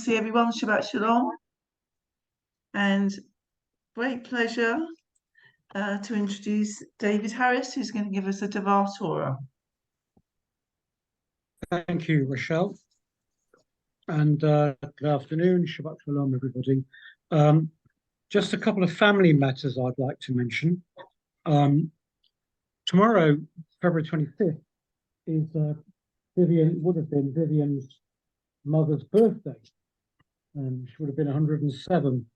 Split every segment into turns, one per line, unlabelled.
see everyone. Shabbat Shalom. And great pleasure to introduce David Harris, who's going to give us a Devar Torah.
Thank you, Rochelle. And good afternoon. Shabbat Shalom, everybody. Just a couple of family matters I'd like to mention. Tomorrow, February 25th, is would have been Vivian's mother's birthday. She would have been 107.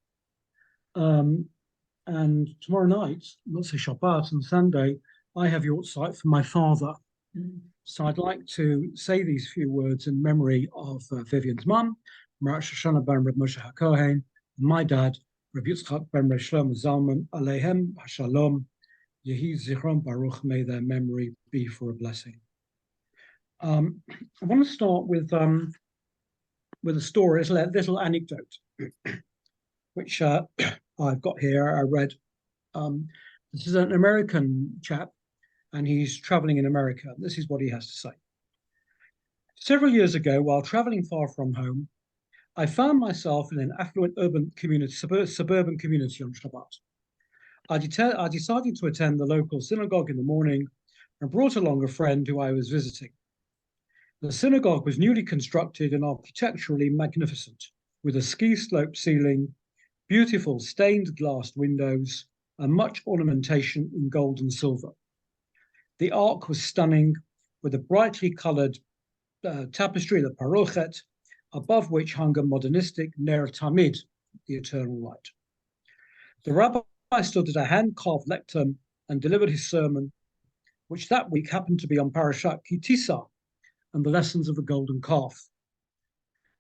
And tomorrow night, let's say Shabbat and Sunday, I have Yortzeit for my father. So I'd like to say these few words in memory of Vivian's mum, Marat Shoshana ben Reb Moshe HaKohen, my dad, Reb Yitzchak ben Reb Shlomo Zalman, Aleichem HaShalom, Yehi Zichron Baruch, may their memory be for a blessing. I want to start with a story, a little anecdote, which I've got here. I read. This is an American chap, and he's traveling in America. This is what he has to say. Several years ago, while traveling far from home, I found myself in an affluent urban community, suburban community on Shabbat. I decided to attend the local synagogue in the morning and brought along a friend who I was visiting. The synagogue was newly constructed and architecturally magnificent, with a ski-sloped ceiling, beautiful stained glass windows, and much ornamentation in gold and silver. The ark was stunning, with a brightly coloured tapestry, the parochet, above which hung a modernistic Ner Tamid, the eternal light. The rabbi stood at a hand-carved lectern and delivered his sermon, which that week happened to be on Parashat Ki Tisa and the lessons of the golden calf.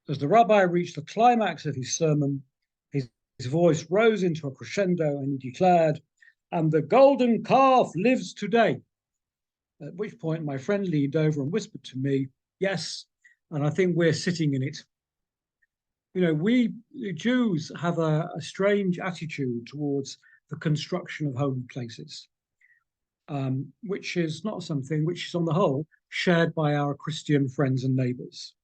As the rabbi reached the climax of his sermon, his voice rose into a crescendo and he declared, "And the golden calf lives today." At which point my friend leaned over and whispered to me, "Yes, and I think we're sitting in it." You know, we Jews have a strange attitude towards the construction of holy places, which is not something which is on the whole shared by our Christian friends and neighbors.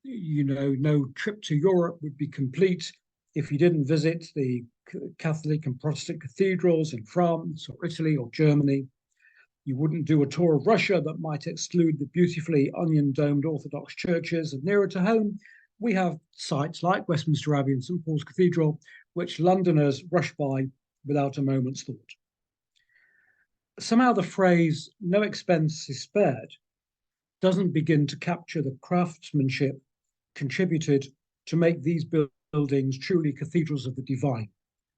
You know, no trip to Europe would be complete if you didn't visit the Catholic and Protestant cathedrals in France or Italy or Germany. You wouldn't do a tour of Russia that might exclude the beautifully onion-domed Orthodox churches. And nearer to home, we have sites like Westminster Abbey and St. Paul's Cathedral, which Londoners rush by without a moment's thought. Somehow the phrase, "no expense is spared," doesn't begin to capture the craftsmanship contributed to make these buildings truly cathedrals of the divine,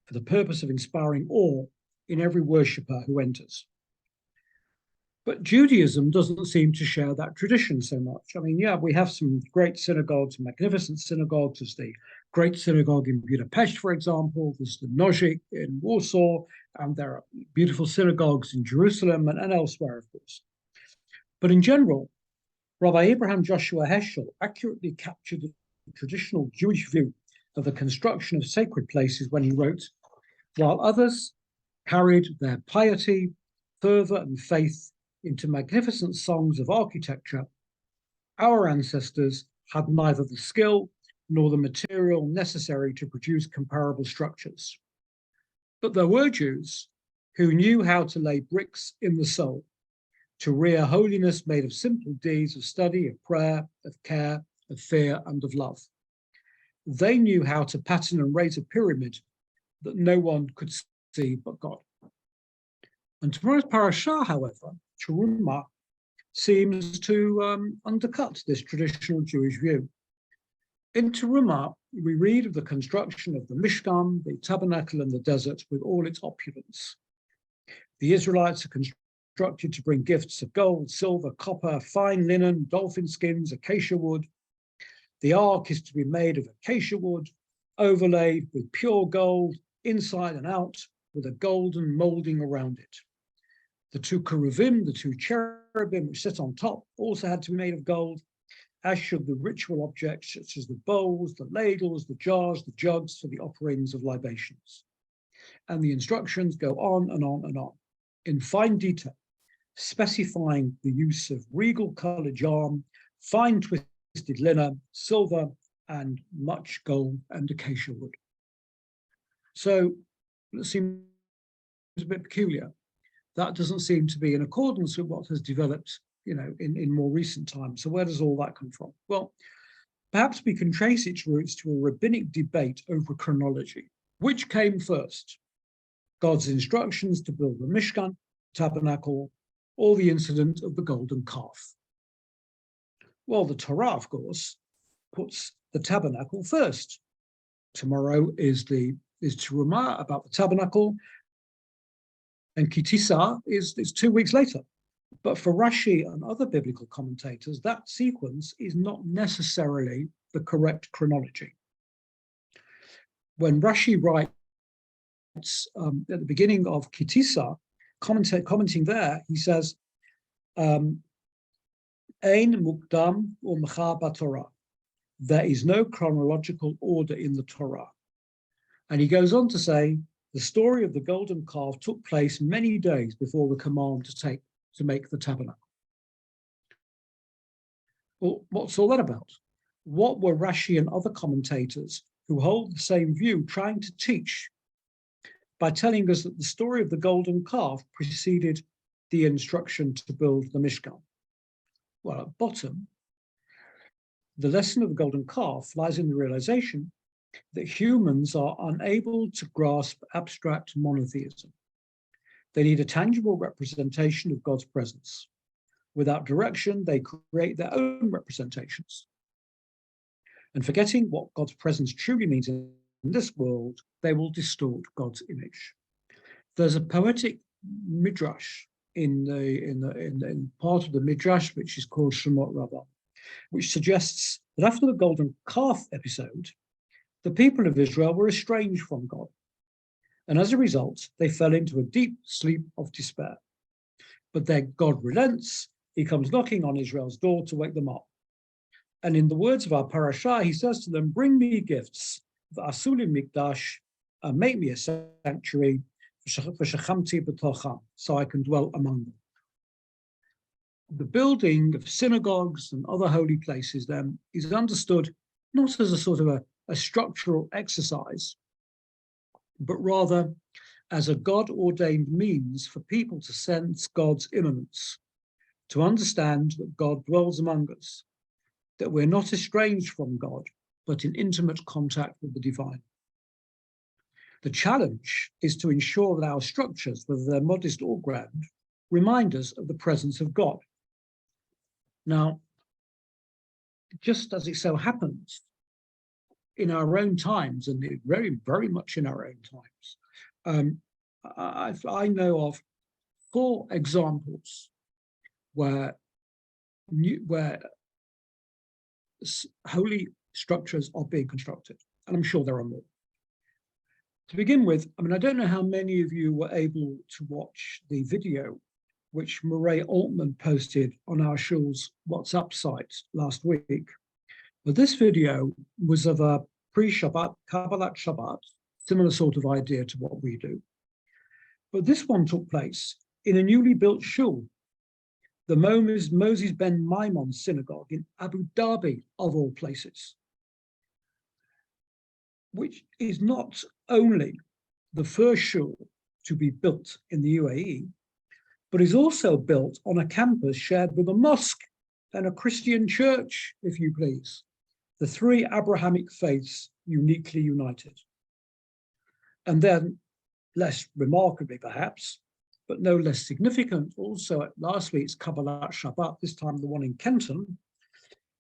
for the purpose of inspiring awe in every worshipper who enters. But Judaism doesn't seem to share that tradition so much. I mean, yeah, we have some great synagogues, magnificent synagogues. There's the great synagogue in Budapest, for example. There's the Nozik in Warsaw, and there are beautiful synagogues in Jerusalem and elsewhere, of course. But in general, Rabbi Abraham Joshua Heschel accurately captured the traditional Jewish view of the construction of sacred places when he wrote, "While others carried their piety, fervor, and faith into magnificent songs of architecture, our ancestors had neither the skill nor the material necessary to produce comparable structures. But there were Jews who knew how to lay bricks in the soul, to rear holiness made of simple deeds of study, of prayer, of care, of fear, and of love. They knew how to pattern and raise a pyramid that no one could see but God." And tomorrow's parasha, however, Terumah, seems to undercut this traditional Jewish view. In Terumah, we read of the construction of the Mishkan, the tabernacle in the desert, with all its opulence. The Israelites are constructed to bring gifts of gold, silver, copper, fine linen, dolphin skins, acacia wood. The ark is to be made of acacia wood, overlaid with pure gold, inside and out, with a golden molding around it. The two cherubim, the two cherubim which sit on top, also had to be made of gold, as should the ritual objects such as the bowls, the ladles, the jars, the jugs for the offerings of libations. And the instructions go on and on and on, in fine detail, specifying the use of regal colored yarn, fine twisted linen, silver, and much gold and acacia wood. So it seems a bit peculiar. That doesn't seem to be in accordance with what has developed, in more recent times. So where does all that come from? Well, perhaps we can trace its roots to a rabbinic debate over chronology. Which came first? God's instructions to build the Mishkan, tabernacle, or the incident of the golden calf? Well, the Torah, of course, puts the tabernacle first. Tomorrow is Terumah, about the tabernacle, and Kitisa is 2 weeks later. But for Rashi and other biblical commentators, that sequence is not necessarily the correct chronology. When Rashi writes at the beginning of Kitisa, commenting there, he says, Ein mukdam u'mecha b'Torah. There is no chronological order in the Torah. And he goes on to say, the story of the golden calf took place many days before the command to make the tabernacle. Well, what's all that about? What were Rashi and other commentators who hold the same view trying to teach by telling us that the story of the golden calf preceded the instruction to build the Mishkan? Well, at bottom, the lesson of the golden calf lies in the realization that humans are unable to grasp abstract monotheism. They need a tangible representation of God's presence. Without direction, they create their own representations. And forgetting what God's presence truly means in this world, they will distort God's image. There's a poetic midrash in part of the midrash, which is called Shemot Rabbah, which suggests that after the golden calf episode, the people of Israel were estranged from God. And as a result, they fell into a deep sleep of despair. But then God relents. He comes knocking on Israel's door to wake them up. And in the words of our parashah, he says to them, bring me gifts, v'asuli mikdash, and make me a sanctuary, v'shechamti b'tocham, so I can dwell among them. The building of synagogues and other holy places then is understood not as a sort of a structural exercise, but rather as a God-ordained means for people to sense God's immanence, to understand that God dwells among us, that we're not estranged from God, but in intimate contact with the divine. The challenge is to ensure that our structures, whether they're modest or grand, remind us of the presence of God. Now, just as it so happens, in our own times, and very, very much in our own times, I know of 4 examples where holy structures are being constructed, and I'm sure there are more. To begin with, I don't know how many of you were able to watch the video which Murray Altman posted on our shul's WhatsApp site last week. But this video was of a pre-Shabbat, Kabbalat Shabbat, similar sort of idea to what we do. But this one took place in a newly built shul, the Moses Ben Maimon synagogue in Abu Dhabi, of all places, which is not only the first shul to be built in the UAE, but is also built on a campus shared with a mosque and a Christian church, if you please. The 3 Abrahamic faiths uniquely united. And then, less remarkably perhaps, but no less significant, also at last week's Kabbalat Shabbat, this time the one in Kenton,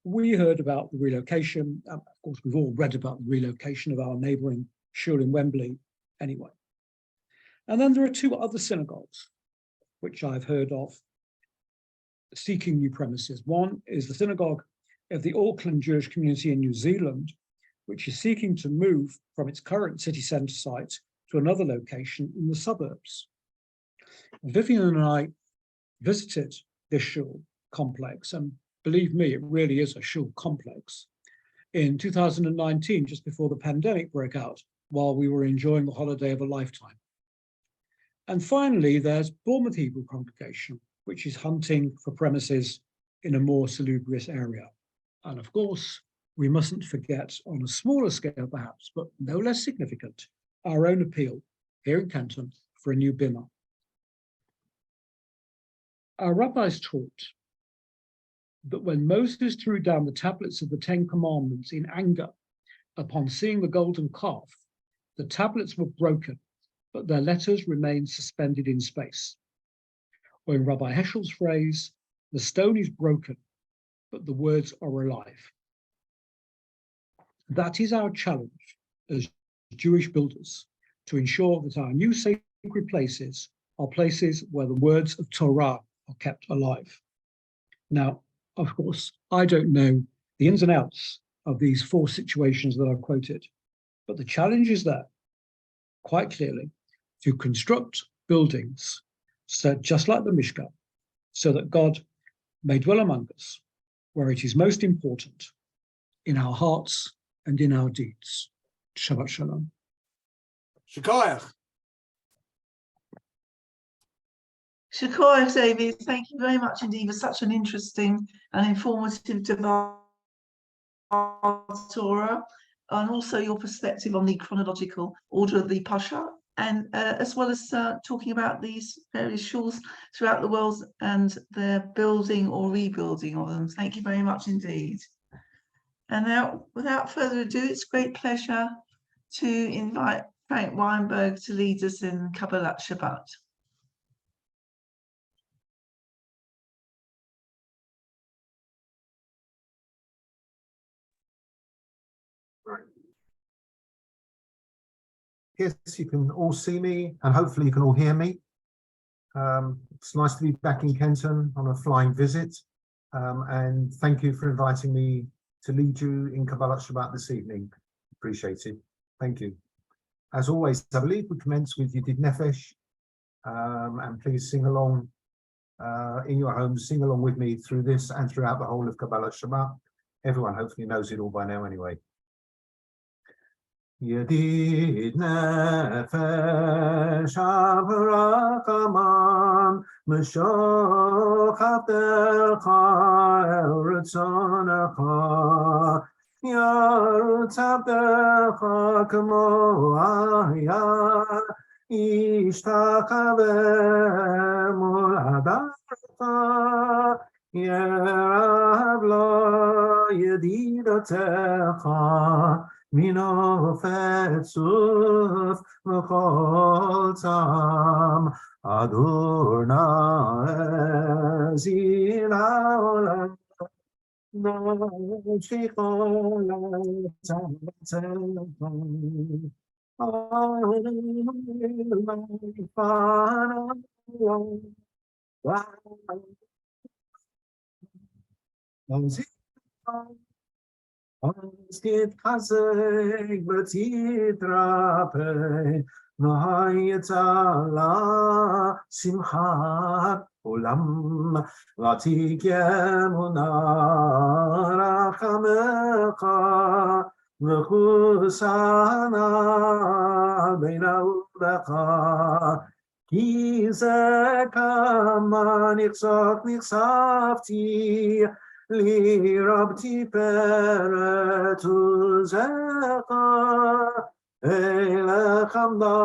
we heard about the relocation. Of course, we've all read about the relocation of our neighboring shul in Wembley anyway. And then there are 2 other synagogues, which I've heard of, seeking new premises. One is the synagogue of the Auckland Jewish community in New Zealand, which is seeking to move from its current city centre site to another location in the suburbs. Vivian and I visited this shul complex, and believe me, it really is a shul complex, in 2019, just before the pandemic broke out, while we were enjoying the holiday of a lifetime. And finally, there's Bournemouth Hebrew Congregation, which is hunting for premises in a more salubrious area. And of course, we mustn't forget, on a smaller scale perhaps, but no less significant, our own appeal here in Canton for a new bimah. Our rabbis taught that when Moses threw down the tablets of the Ten Commandments in anger upon seeing the golden calf, the tablets were broken, but their letters remained suspended in space. Or in Rabbi Heschel's phrase, the stone is broken, but the words are alive. That is our challenge as Jewish builders, to ensure that our new sacred places are places where the words of Torah are kept alive. Now, of course, I don't know the ins and outs of these four situations that I've quoted, but the challenge is there, quite clearly, to construct buildings so just like the Mishkan, so that God may dwell among us where it is most important, in our hearts and in our deeds. Shabbat Shalom.
Shikoyach.
Shakoya, David, thank you very much indeed for such an interesting and informative Torah, and also your perspective on the chronological order of the Pasha, and as well as talking about these various shuls throughout the world and their building or rebuilding of them. Thank you very much indeed. And now, without further ado, it's a great pleasure to invite Frank Weinberg to lead us in Kabbalat Shabbat.
Yes, you can all see me, and hopefully you can all hear me. It's nice to be back in Kenton on a flying visit, and thank you for inviting me to lead you in Kabbalat Shabbat this evening. Appreciate it. Thank you. As always, I believe we commence with Yedid Nefesh, and please sing along in your homes, sing along with me through this and throughout the whole of Kabbalat Shabbat. Everyone hopefully knows it all by now anyway. Yedid nefesh avrachaman mishoch avdecha el retzonecha yarutz avdecha kamo ayar ishtachaveh mol hadacha yerav lo yedidotecha Mino fetzuf v'chotam Adonai zil haolam Noshikol tzavtzevon Skit kaseg b'titrape v'hayetzala simchat olam v'tigemuna rachamecha v'chusana b'naudecha ki ze kama nichsafti Li rabti peret uzecha Ele chamda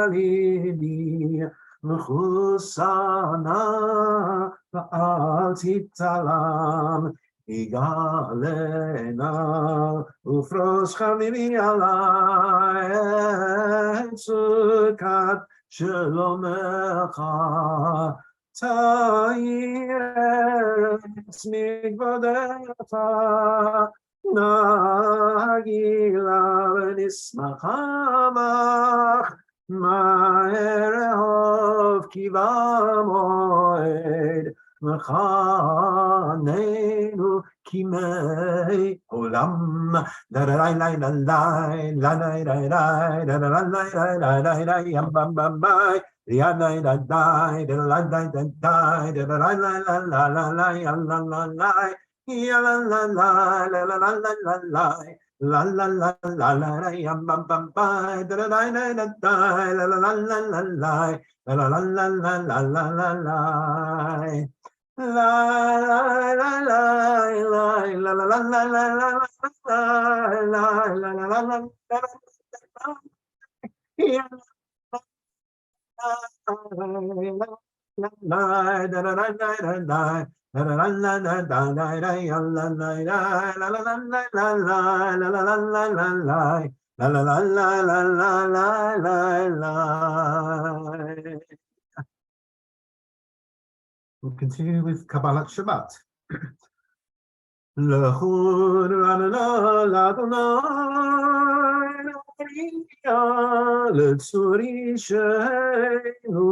lidi V'chusana v'al titalam Igalena ufros chavimi alai Tzukat shlomecha Ta'irets migvadecha Nagila v'nismachamach Ma'erehov kiva moed V'chanenu kimei olam Da-da-da-da-da-da Da-da-da-da-da Da-da-da-da-da-da Yam-bam-bam-bye Da-da-da-da-da Da-da-da-da-da Da-da-da-da-da-da-da-da-da-da-da-da Ya-la-la-la-la-la-la-la-la-la La-la-la-la-la-la Yam-bam-bam-bye Da-da-da-da-da-da La-la-la-la-la-la La-la-la-la-la-la-la-la We'll continue with Kabbalat Shabbat. L'chur l'Adonai l'tzuri sheinu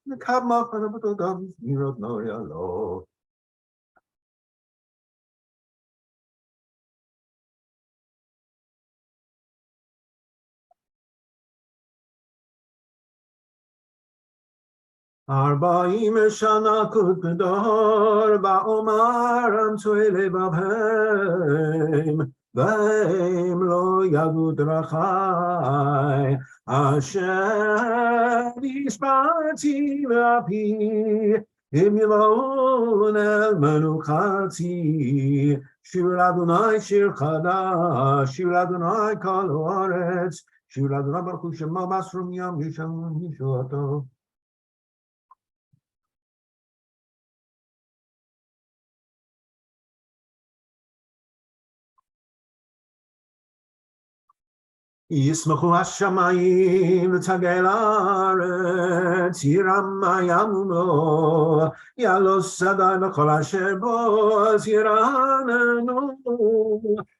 l'kabma chanabotodam mirot noyalo. Arba'im shana kudor ba'omaram tuele babhem v'hem lo yadu drachai asher nishbati v'api im yivon el menuchati shir Adonai shir chadash shir Adonai kol haaretz shir Adonai baruch hu shema basrum yam yisham yishuato. ישמחו השמיים ותגל הארץ, ירמה ימונו, יעלוס שדי וכל אשר בו, אז ירננו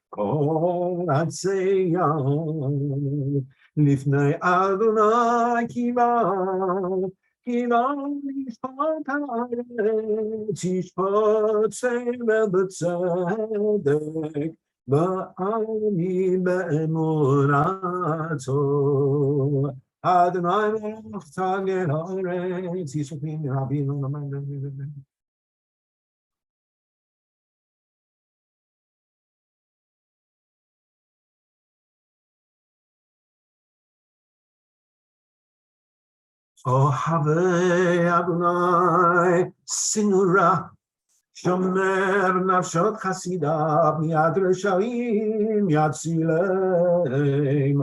כל עצי ים, לפני אדוני כי בא לשפוט הארץ, ישפוט סבל בצדק, Ba'ani be'emunato Adonai melech tagel ha'aretz Yishukim Rabbeinu Amen. Ohave Adonai Sinura Shomer nafshot chasidav miad reshaim yatzilem.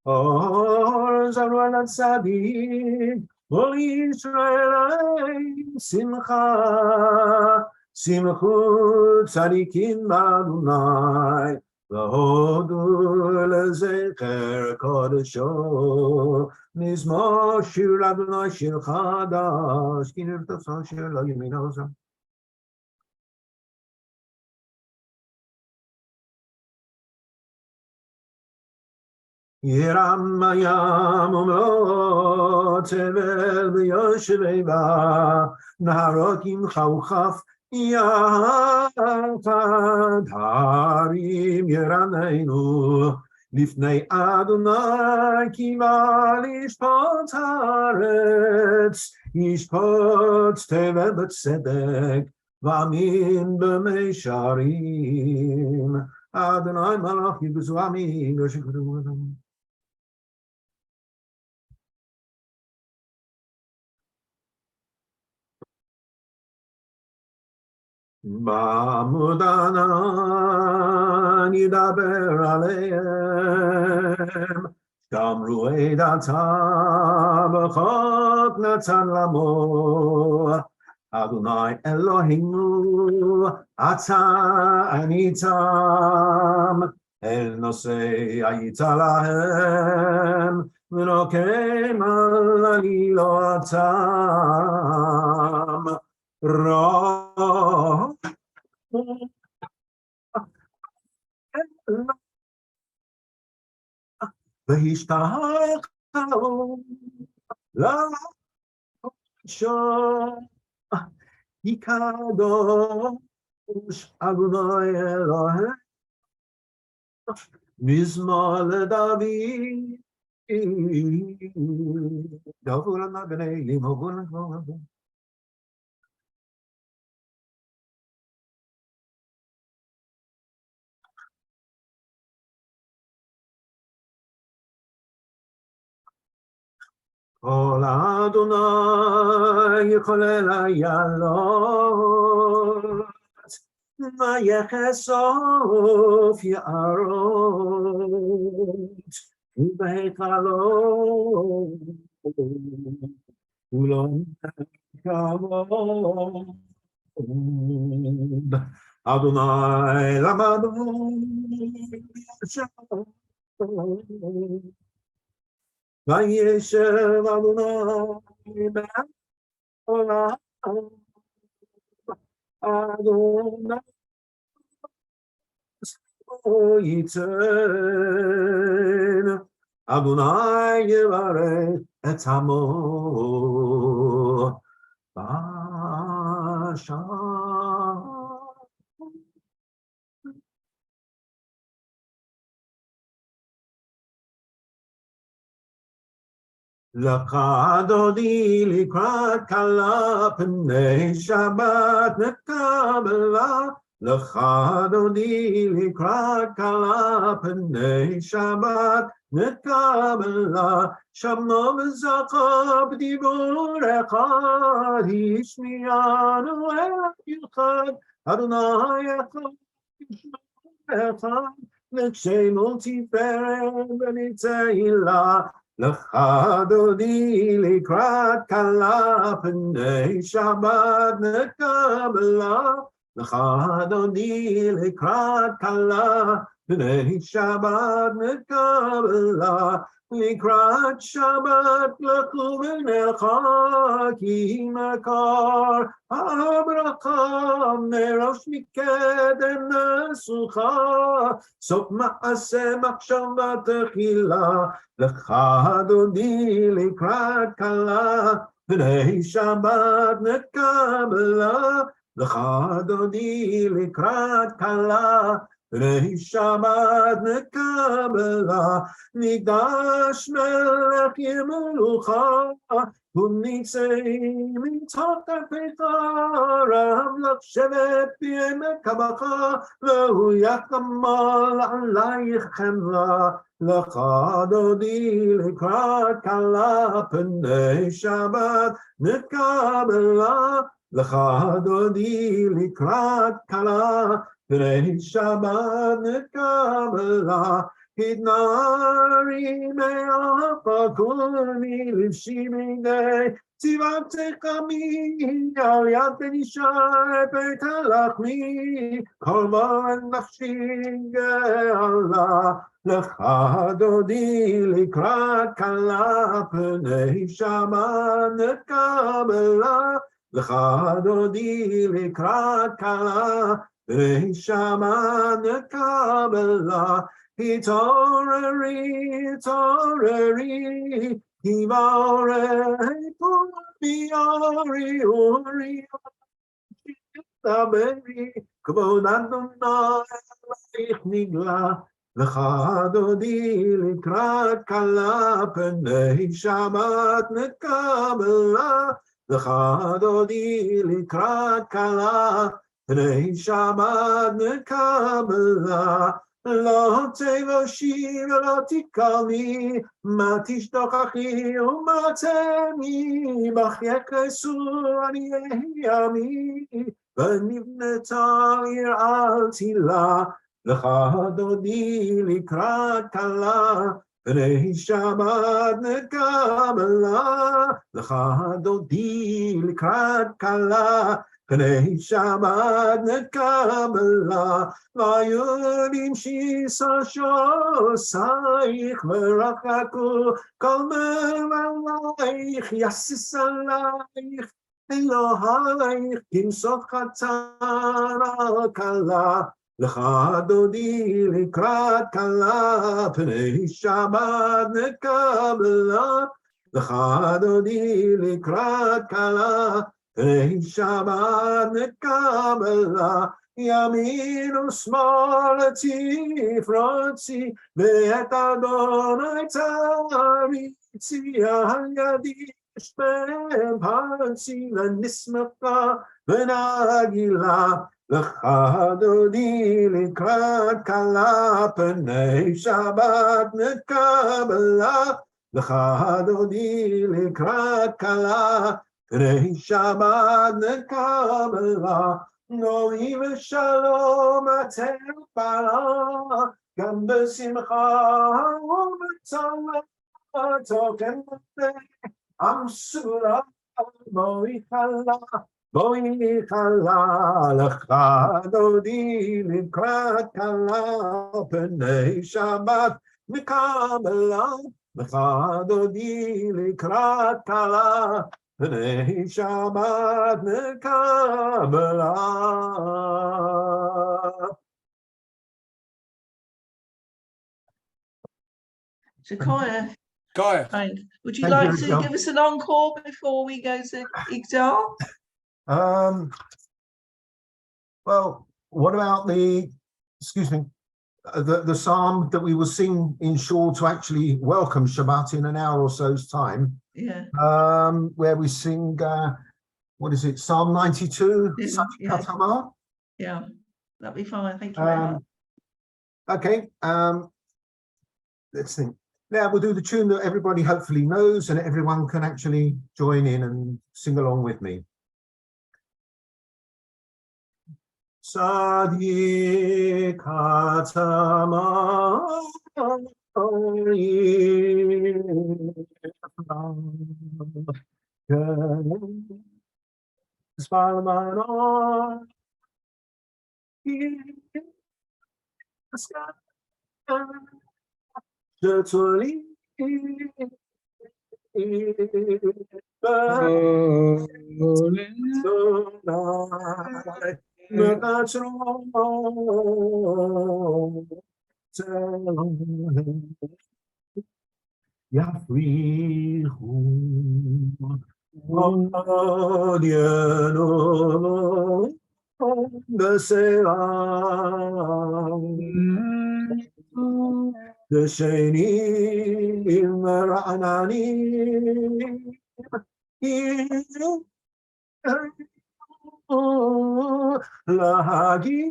Or zaruan tzadik ol Yisrael simcha simchu tzadikim b'Adonai v'hodu lezecher kodesho mizmor shir Adonai shir chadash ki nirtasa shir lo yamin ozam. Yiram Mayam Umlo Tevel B'Yosheveva Naharokim Chauchaf Yachad Harim Yeraneinu Lifnei Adonai Kiva Lishpot Haaretz Yishpot Tevel B'Tzedek V'Amin B'Meisharim Adonai Malach Yibuzu Amin Yoshikudu. Ba'amudanan yidaber aleim Shamru edatam b'chok natan lamo Adonai Eloheinu ata anitam El nosei ayita lahem v'nokem al alilotam Ra והשתחררו לשון יקדוש אדוני אלוהים מזמור לדוד דברו לנה בני לימוגו לגבוה כל אדוני יכולל איילות, ויחשוף יערות, ובהיכלו ולא כבוד. אדוני למדנו וישב אדוני בעולם, אדוני ייתן, אדוני יברך את עמו בשלום. לך דודי לקראת כלה פני שבת נקבלה, לך דודי לקראת כלה פני שבת נקבלה, שמעו וזכה בדיבור אחד, השמיענו אל אחד, אדוני אחד, אחד, נקשנו תפארת ונתהילה. לך דודי לקראת כלה פני שבת נקבלה, לך דודי לקראת כלה פני שבת נקבלה, לקראת שבת לכו ונלכה, כי מקור הברכה מראש מקדם נסוכה, סוף מעשה מחשבה תחילה. לך דודי לקראת כלה פני שבת נקבלה, לך דודי לקראת כלה פני שבת נקבלה, מקדש מלך ימלוכה, וניצא מתוך כפיך, רב לך שבט בעמק הבכה, והוא יחמל עלייך חמלה. לך דודי לקראת כלה פני שבת נקבלה, לך דודי לקראת כלה פני שבת נקבלה, התנערי מאפה כולי לבשי מידי, ציוותך מי על יד בן אישה בית הלחמי, כל בן נפשי גאלה. לך דודי לקראת כלה פני שבת נקבלה, לך דודי לקראת כלה פני שבת נקבלה, התעוררי, התעוררי, כי בעורק וביערי אורי דברי, כבוד אדוני עלייך נגלה. לך דודי לקראת כלה פני שבת נקבלה, לך דודי לקראת כלה פני שבת נקבלה, לא תבושי ולא תקלני, מה תשתוכחי ומה תמי, בך יכעסו עניי עמי, ונבנתה עיר על תלה. לך דודי לקראת כלה פני שבת נקבלה, לך דודי לקראת כלה פני שבת נקבלה, ויונים שיסה שוסייך ורחקו כל מבלייך, יסיס עלייך אלוהייך, כמסוף חצר על כלה. לך דודי לקראת כלה פני שבת נקבלה, לך דודי לקראת כלה פני שבת נקבלה, ימין ושמאל תפרוצי, ואת אדוני תריצי, על ידי שפם פרצי, ונשמחה ונגילה. לך דודי לקראת כלה פני שבת נקבלה, לך דודי לקראת כלה, פני שבת נקבלה, נועי ושלום התפלה, גם בשמחה ובצרה, תוקן עם סולה, בואי חלה, לך דודי לקראת כלה, פני שבת נקבלה, לך דודי לקראת כלה, פני שבת נקבלה.
So Kaya,
Kaya.
would you
Thank
like
you,
to
Michelle.
give us an encore before we go to Igdal?
Well, what about excuse me, the psalm that we will sing in shul to actually welcome Shabbat in an hour or so's time?
Yeah.
Where we sing, what is it, Psalm 92?
Yeah. Yeah, that'd be fine. Thank you very much.
Okay, let's think. Now we'll do the tune that everybody hopefully knows and everyone can actually join in and sing along with me. Sadi katama the sheni ra'anani lahagi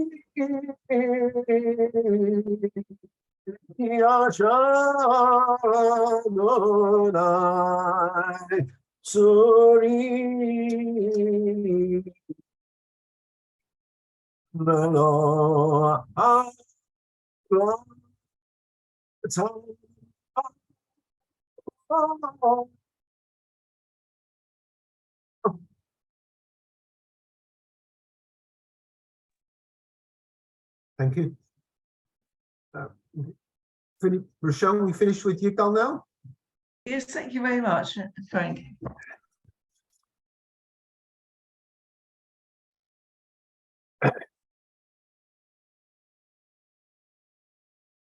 yashanonai suri Thank you. Rochelle, we finished with you now?
Yes, thank you very much, Frank.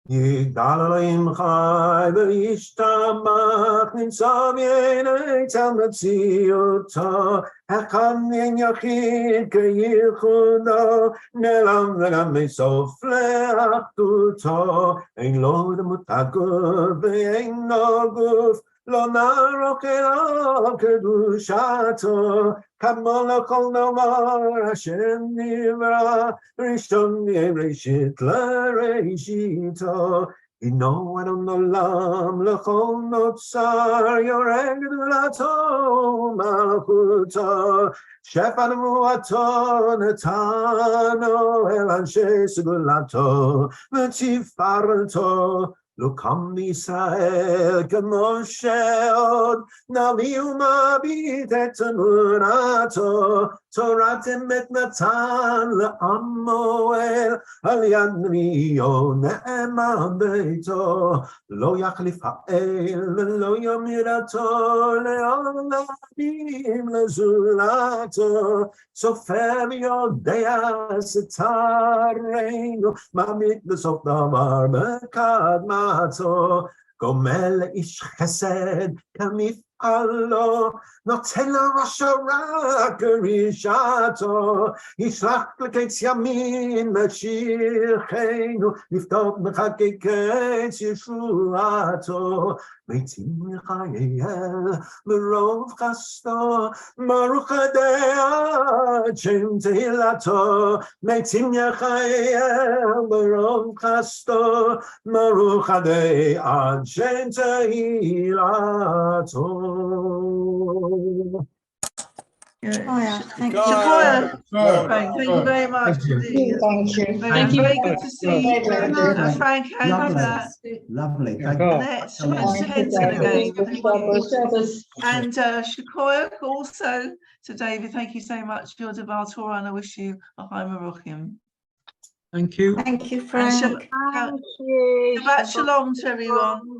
יגדל אלוהים חי וישתבח נמצא בעיני תמציאותו אחד אין יחיד כייחודו נעלם וגם מסוף לאחדותו אין לו דמות הגוף ואין לו גוף לא נערוך אליו קדושתו כמו לכל דבר אשר נברא ראשון מראשית לראשיתו אינו אדון עולם לכל נוצר יורד גדולתו מלכותו שפע נבואתו נתנו אל אנשי סגולתו ותפארתו לא קם מישראל כמו שעוד נביא ומביט את אמונתו תורת אמת נתן לעמו אל על יד נביאו נאמן ביתו לא יחליף האל ולא ימירתו לעולם לזולתו סופר יודע סתרנו מעמיק בסוף דבר בקדמתו גומל לאיש חסד כמפעל allo, notella roshara garishato, Ishlach leketz yamin machirchenu, Yiftot mechakeketz Yeshuato, Meitim Michael, Merov Chasto, Baruch Adei Shem Tehilato, Meitim Michael, Merov Chasto, Baruch Adei Shem Tehilato.
Thank you.
Shkoyach.
Frank, thank you very much
Thank you.
indeed.
Thank you.
Very good to see you, Frank and
Lovely. Thank you.
Annette and Kenton again. And Shkoyach also to David. Thank you so much for your Devar Torah, and I wish you a Chai Meruchim.
Thank you.
Thank you,
And
Frank.
Shabbat Shalom to everyone.